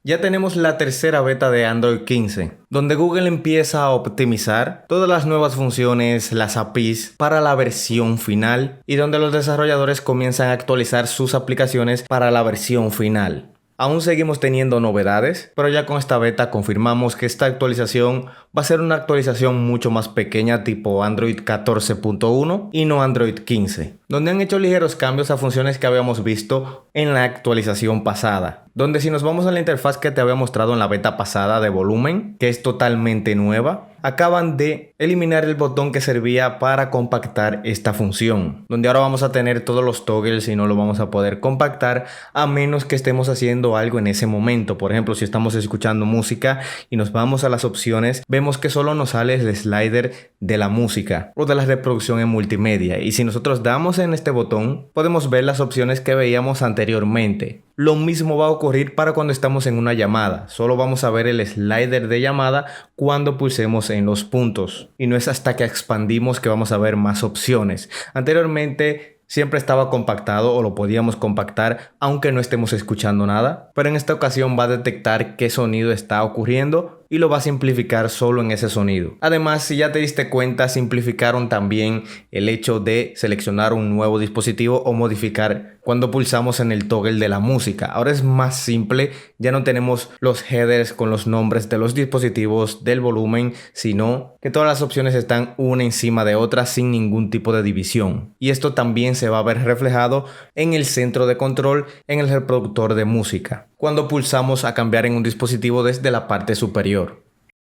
Ya tenemos la tercera beta de Android 15, donde Google empieza a optimizar todas las nuevas funciones, las APIs, para la versión final y donde los desarrolladores comienzan a actualizar sus aplicaciones para la versión final. Aún seguimos teniendo novedades, pero ya con esta beta confirmamos que esta actualización va a ser una actualización mucho más pequeña tipo Android 14.1 y no Android 15, donde han hecho ligeros cambios a funciones que habíamos visto en la actualización pasada. Donde si nos vamos a la interfaz que te había mostrado en la beta pasada de volumen, que es totalmente nueva, acaban de eliminar el botón que servía para compactar esta función, donde ahora vamos a tener todos los toggles y no lo vamos a poder compactar a menos que estemos haciendo algo en ese momento. Por ejemplo, si estamos escuchando música y nos vamos a las opciones, vemos que solo nos sale el slider de la música o de la reproducción en multimedia, y si nosotros damos en este botón podemos ver las opciones que veíamos anteriormente. Lo mismo va a ocurrir para cuando estamos en una llamada. Solo vamos a ver el slider de llamada cuando pulsemos en los puntos. Y no es hasta que expandimos que vamos a ver más opciones. Anteriormente siempre estaba compactado o lo podíamos compactar aunque no estemos escuchando nada. Pero en esta ocasión va a detectar qué sonido está ocurriendo y lo va a simplificar solo en ese sonido. Además, si ya te diste cuenta, simplificaron también el hecho de seleccionar un nuevo dispositivo o modificar cuando pulsamos en el toggle de la música. Ahora es más simple, ya no tenemos los headers con los nombres de los dispositivos, del volumen, sino que todas las opciones están una encima de otra sin ningún tipo de división. Y esto también se va a ver reflejado en el centro de control, en el reproductor de música, cuando pulsamos a cambiar en un dispositivo desde la parte superior.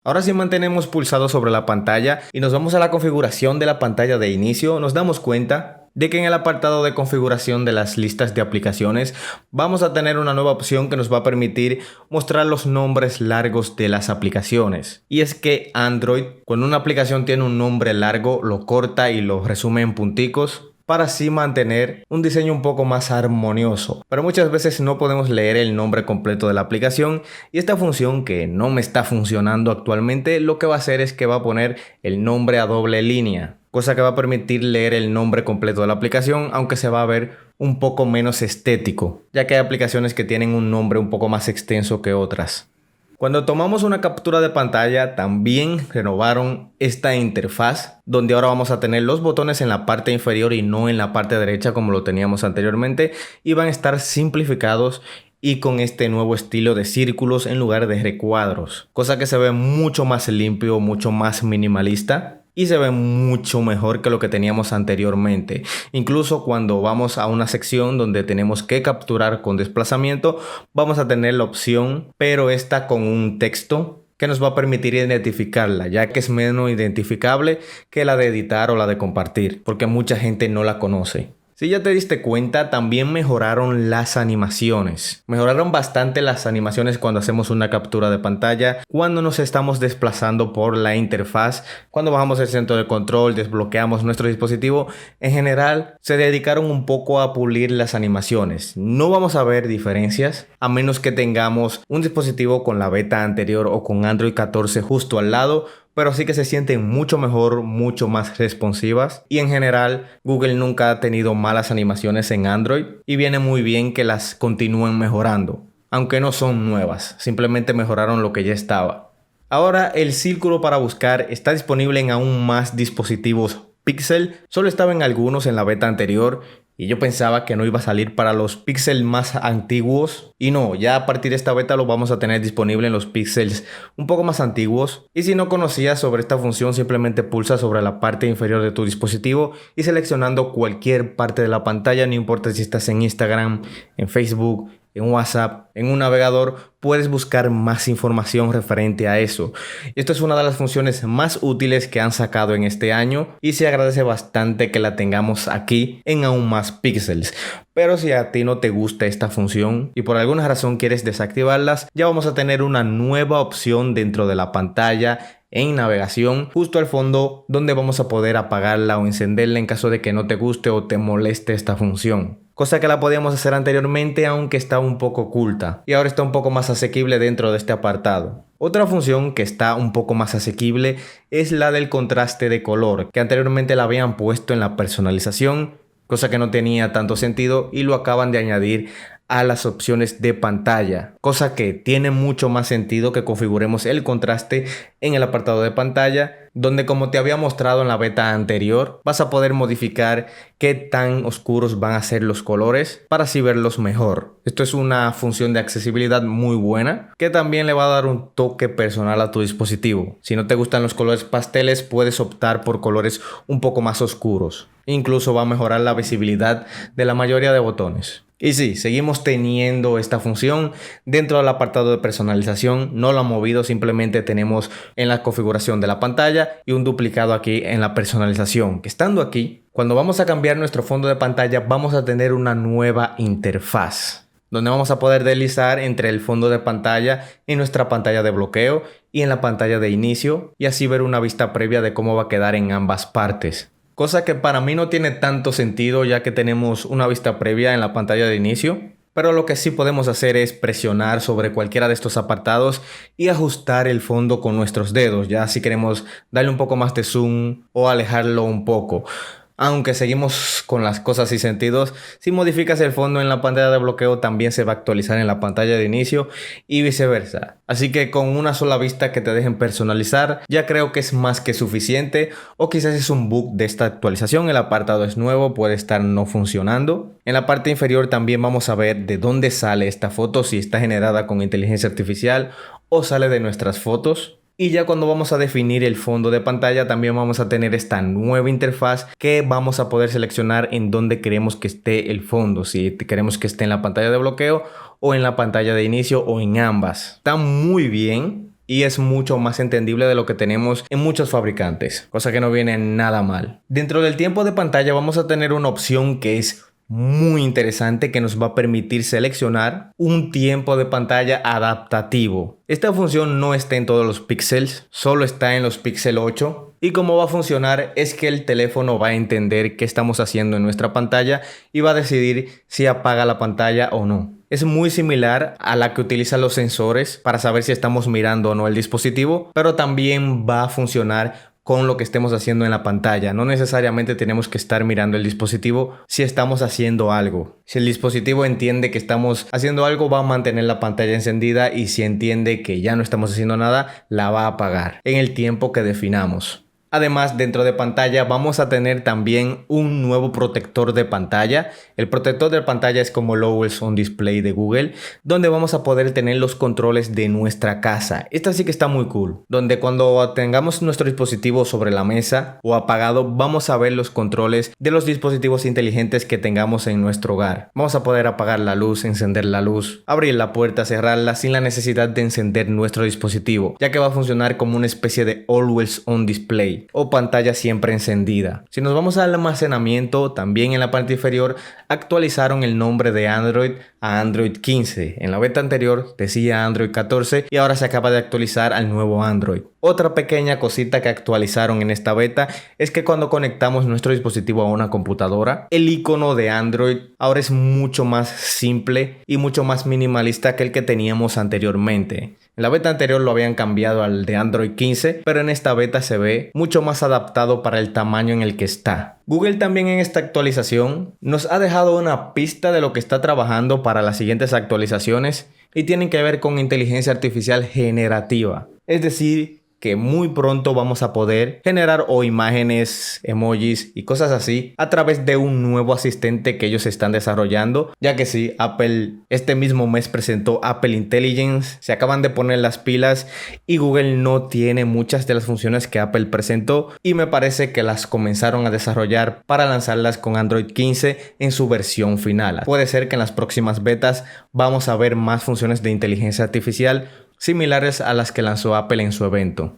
Ahora, si mantenemos pulsado sobre la pantalla y nos vamos a la configuración de la pantalla de inicio, nos damos cuenta de que en el apartado de configuración de las listas de aplicaciones vamos a tener una nueva opción que nos va a permitir mostrar los nombres largos de las aplicaciones. Y es que Android, cuando una aplicación tiene un nombre largo, lo corta y lo resume en punticos, para así mantener un diseño un poco más armonioso. Pero muchas veces no podemos leer el nombre completo de la aplicación, y esta función, que no me está funcionando actualmente, lo que va a hacer es que va a poner el nombre a doble línea, cosa que va a permitir leer el nombre completo de la aplicación, aunque se va a ver un poco menos estético, ya que hay aplicaciones que tienen un nombre un poco más extenso que otras. Cuando tomamos una captura de pantalla, también renovaron esta interfaz, donde ahora vamos a tener los botones en la parte inferior y no en la parte derecha como lo teníamos anteriormente, y van a estar simplificados y con este nuevo estilo de círculos en lugar de recuadros, cosa que se ve mucho más limpio, mucho más minimalista. Y se ve mucho mejor que lo que teníamos anteriormente. Incluso cuando vamos a una sección donde tenemos que capturar con desplazamiento, vamos a tener la opción, pero esta con un texto que nos va a permitir identificarla, ya que es menos identificable que la de editar o la de compartir, porque mucha gente no la conoce. Si ya te diste cuenta, también mejoraron las animaciones. Mejoraron bastante las animaciones cuando hacemos una captura de pantalla, cuando nos estamos desplazando por la interfaz, cuando bajamos el centro de control, desbloqueamos nuestro dispositivo. En general, se dedicaron un poco a pulir las animaciones. No vamos a ver diferencias, a menos que tengamos un dispositivo con la beta anterior o con Android 14 justo al lado, pero sí que se sienten mucho mejor, mucho más responsivas. Y en general, Google nunca ha tenido malas animaciones en Android y viene muy bien que las continúen mejorando, aunque no son nuevas, simplemente mejoraron lo que ya estaba. Ahora, el círculo para buscar está disponible en aún más dispositivos Pixel. Solo estaba en algunos en la beta anterior y yo pensaba que no iba a salir para los Pixel más antiguos, y no, ya a partir de esta beta lo vamos a tener disponible en los Pixels un poco más antiguos. Y si no conocías sobre esta función, simplemente pulsa sobre la parte inferior de tu dispositivo y seleccionando cualquier parte de la pantalla, no importa si estás en Instagram, en Facebook, en WhatsApp, en un navegador, puedes buscar más información referente a eso. Esto es una de las funciones más útiles que han sacado en este año y se agradece bastante que la tengamos aquí en aún más píxeles. Pero si a ti no te gusta esta función y por alguna razón quieres desactivarlas, ya vamos a tener una nueva opción dentro de la pantalla en navegación, justo al fondo, donde vamos a poder apagarla o encenderla en caso de que no te guste o te moleste esta función. Cosa que la podíamos hacer anteriormente, aunque estaba un poco oculta, y ahora está un poco más asequible dentro de este apartado. Otra función que está un poco más asequible es la del contraste de color, que anteriormente la habían puesto en la personalización, cosa que no tenía tanto sentido, y lo acaban de añadir a las opciones de pantalla, cosa que tiene mucho más sentido que configuremos el contraste en el apartado de pantalla, donde, como te había mostrado en la beta anterior, vas a poder modificar qué tan oscuros van a ser los colores para así verlos mejor. Esto es una función de accesibilidad muy buena que también le va a dar un toque personal a tu dispositivo. Si no te gustan los colores pasteles, puedes optar por colores un poco más oscuros. Incluso va a mejorar la visibilidad de la mayoría de botones. Y sí, seguimos teniendo esta función dentro del apartado de personalización. No lo han movido, simplemente tenemos en la configuración de la pantalla y un duplicado aquí en la personalización. Que estando aquí, cuando vamos a cambiar nuestro fondo de pantalla, vamos a tener una nueva interfaz, donde vamos a poder deslizar entre el fondo de pantalla y nuestra pantalla de bloqueo y en la pantalla de inicio, y así ver una vista previa de cómo va a quedar en ambas partes. Cosa que para mí no tiene tanto sentido, ya que tenemos una vista previa en la pantalla de inicio. Pero lo que sí podemos hacer es presionar sobre cualquiera de estos apartados y ajustar el fondo con nuestros dedos, ya si queremos darle un poco más de zoom o alejarlo un poco. Aunque seguimos con las cosas y sentidos, si modificas el fondo en la pantalla de bloqueo, también se va a actualizar en la pantalla de inicio y viceversa. Así que con una sola vista que te dejen personalizar, ya creo que es más que suficiente. O quizás es un bug de esta actualización, el apartado es nuevo, puede estar no funcionando. En la parte inferior también vamos a ver de dónde sale esta foto, si está generada con inteligencia artificial o sale de nuestras fotos. Y ya cuando vamos a definir el fondo de pantalla, también vamos a tener esta nueva interfaz que vamos a poder seleccionar en dónde queremos que esté el fondo. Si queremos que esté en la pantalla de bloqueo o en la pantalla de inicio o en ambas. Está muy bien y es mucho más entendible de lo que tenemos en muchos fabricantes, cosa que no viene nada mal. Dentro del tiempo de pantalla vamos a tener una opción que es muy interesante, que nos va a permitir seleccionar un tiempo de pantalla adaptativo. Esta función no está en todos los píxeles, solo está en los Pixel 8. Y cómo va a funcionar es que el teléfono va a entender qué estamos haciendo en nuestra pantalla y va a decidir si apaga la pantalla o no. Es muy similar a la que utilizan los sensores para saber si estamos mirando o no el dispositivo, pero también va a funcionar con lo que estemos haciendo en la pantalla. No necesariamente tenemos que estar mirando el dispositivo si estamos haciendo algo. Si el dispositivo entiende que estamos haciendo algo, va a mantener la pantalla encendida, y si entiende que ya no estamos haciendo nada, la va a apagar en el tiempo que definamos. Además, dentro de pantalla vamos a tener también un nuevo protector de pantalla. El protector de pantalla es como el Always On Display de Google, donde vamos a poder tener los controles de nuestra casa. Esta sí que está muy cool, donde cuando tengamos nuestro dispositivo sobre la mesa o apagado, vamos a ver los controles de los dispositivos inteligentes que tengamos en nuestro hogar. Vamos a poder apagar la luz, encender la luz, abrir la puerta, cerrarla sin la necesidad de encender nuestro dispositivo, ya que va a funcionar como una especie de Always On Display o pantalla siempre encendida. Si nos vamos al almacenamiento, también en la parte inferior actualizaron el nombre de Android a Android 15. En la beta anterior decía Android 14 y ahora se acaba de actualizar al nuevo Android. Otra pequeña cosita que actualizaron en esta beta es que cuando conectamos nuestro dispositivo a una computadora, el icono de Android ahora es mucho más simple y mucho más minimalista que el que teníamos anteriormente. En la beta anterior lo habían cambiado al de Android 15, pero en esta beta se ve mucho más adaptado para el tamaño en el que está. Google también en esta actualización nos ha dejado una pista de lo que está trabajando para las siguientes actualizaciones, y tienen que ver con inteligencia artificial generativa. Es decir, que muy pronto vamos a poder generar o imágenes, emojis y cosas así a través de un nuevo asistente que ellos están desarrollando, ya que sí, Apple este mismo mes presentó Apple Intelligence, se acaban de poner las pilas y Google no tiene muchas de las funciones que Apple presentó, y me parece que las comenzaron a desarrollar para lanzarlas con Android 15 en su versión final. Puede ser que en las próximas betas vamos a ver más funciones de inteligencia artificial similares a las que lanzó Apple en su evento.